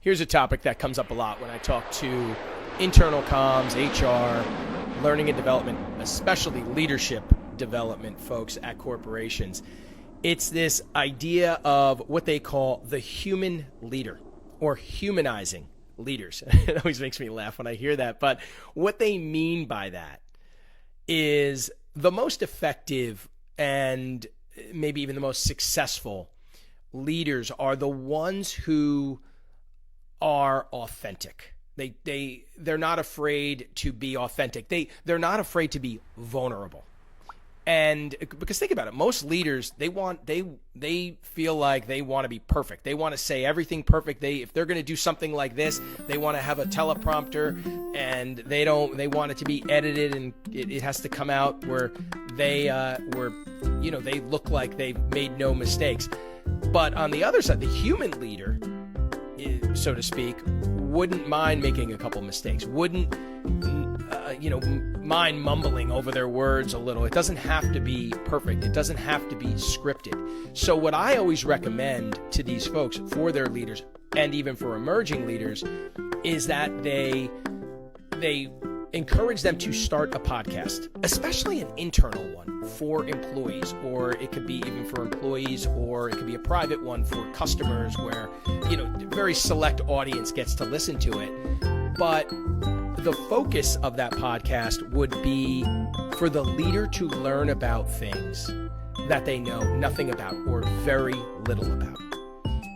Here's a topic that comes up a lot when I talk to internal comms, HR, learning and development, especially leadership development folks at corporations. It's this idea of what they call the human leader, or humanizing leaders. It always makes me laugh when I hear that. But what they mean by that is the most effective and maybe even the most successful leaders are the ones who are authentic. They're not afraid to be authentic. They're not afraid to be vulnerable. And because think about it, most leaders, they feel like they want to be perfect. They want to say everything perfect. If they're going to do something like this, they want to have a teleprompter, and they want it to be edited, and it has to come out where they look like they've made no mistakes. But on the other side, the human leader, so to speak, wouldn't mind making a couple mistakes, wouldn't mind mumbling over their words a little. It doesn't have to be perfect. It doesn't have to be scripted. So what I always recommend to these folks for their leaders, and even for emerging leaders, is that they encourage them to start a podcast, especially an internal one for employees, or it could be even for employees, or it could be a private one for customers where, very select audience gets to listen to it. But the focus of that podcast would be for the leader to learn about things that they know nothing about or very little about.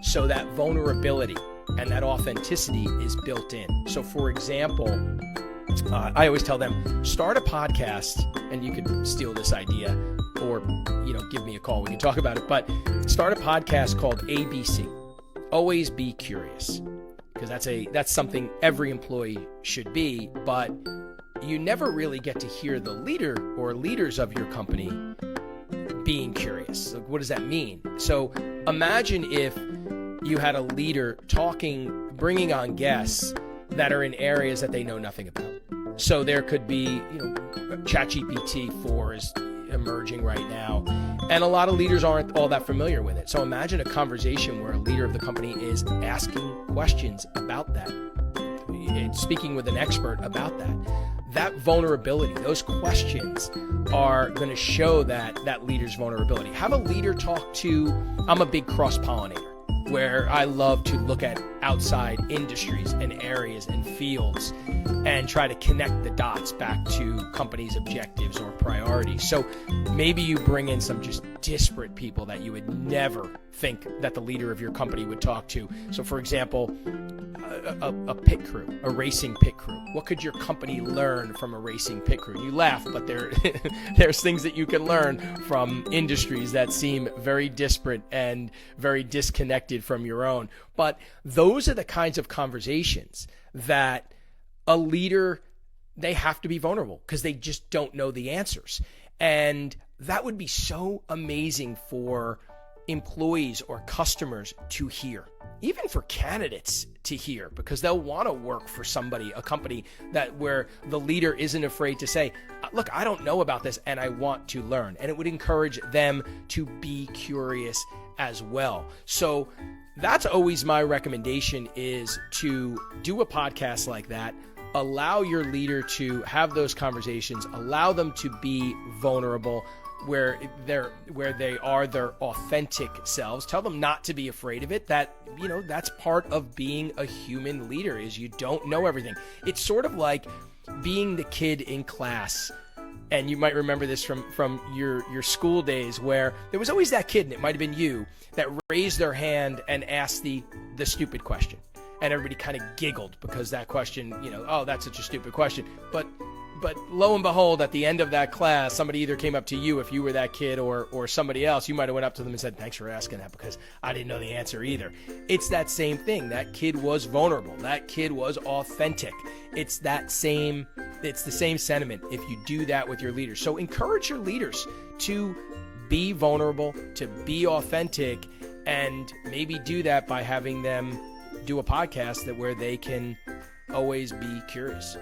So that vulnerability and that authenticity is built in. So for example, I always tell them, start a podcast, and you could steal this idea or, give me a call. We can talk about it, but start a podcast called ABC. Always be curious. Because that's something every employee should be, but you never really get to hear the leader or leaders of your company being curious. Like, what does that mean? So imagine if you had a leader bringing on guests that are in areas that they know nothing about. So there could be, ChatGPT 4 is emerging right now, and a lot of leaders aren't all that familiar with it. So imagine a conversation where a leader of the company is asking questions about that, speaking with an expert about that. That vulnerability, those questions are going to show that leader's vulnerability. Have a leader talk to, I'm a big cross-pollinator, where I love to look at outside industries and areas and fields and try to connect the dots back to companies' objectives or priorities. So maybe you bring in some just disparate people that you would never think that the leader of your company would talk to. So for example, a pit crew, a racing pit crew. What could your company learn from a racing pit crew? You laugh, but there's things that you can learn from industries that seem very disparate and very disconnected from your own. But those are the kinds of conversations that a leader, they have to be vulnerable because they just don't know the answers. And that would be so amazing for employees or customers to hear, even for candidates to hear, because they'll want to work for a company where the leader isn't afraid to say, look, I don't know about this and I want to learn. And it would encourage them to be curious as well. So that's always my recommendation, is to do a podcast like that. Allow your leader to have those conversations, allow them to be vulnerable, where they are their authentic selves. Tell them not to be afraid of it. That's part of being a human leader, is you don't know everything. It's sort of like being the kid in class. And you might remember this from your school days, where there was always that kid, and it might have been you, that raised their hand and asked the stupid question. And everybody kind of giggled because that question, oh, that's such a stupid question. But lo and behold, at the end of that class, somebody either came up to you, if you were that kid, or somebody else. You might have went up to them and said, thanks for asking that, because I didn't know the answer either. It's that same thing. That kid was vulnerable. That kid was authentic. It's the same sentiment if you do that with your leaders. So encourage your leaders to be vulnerable, to be authentic, and maybe do that by having them do a podcast where they can always be curious.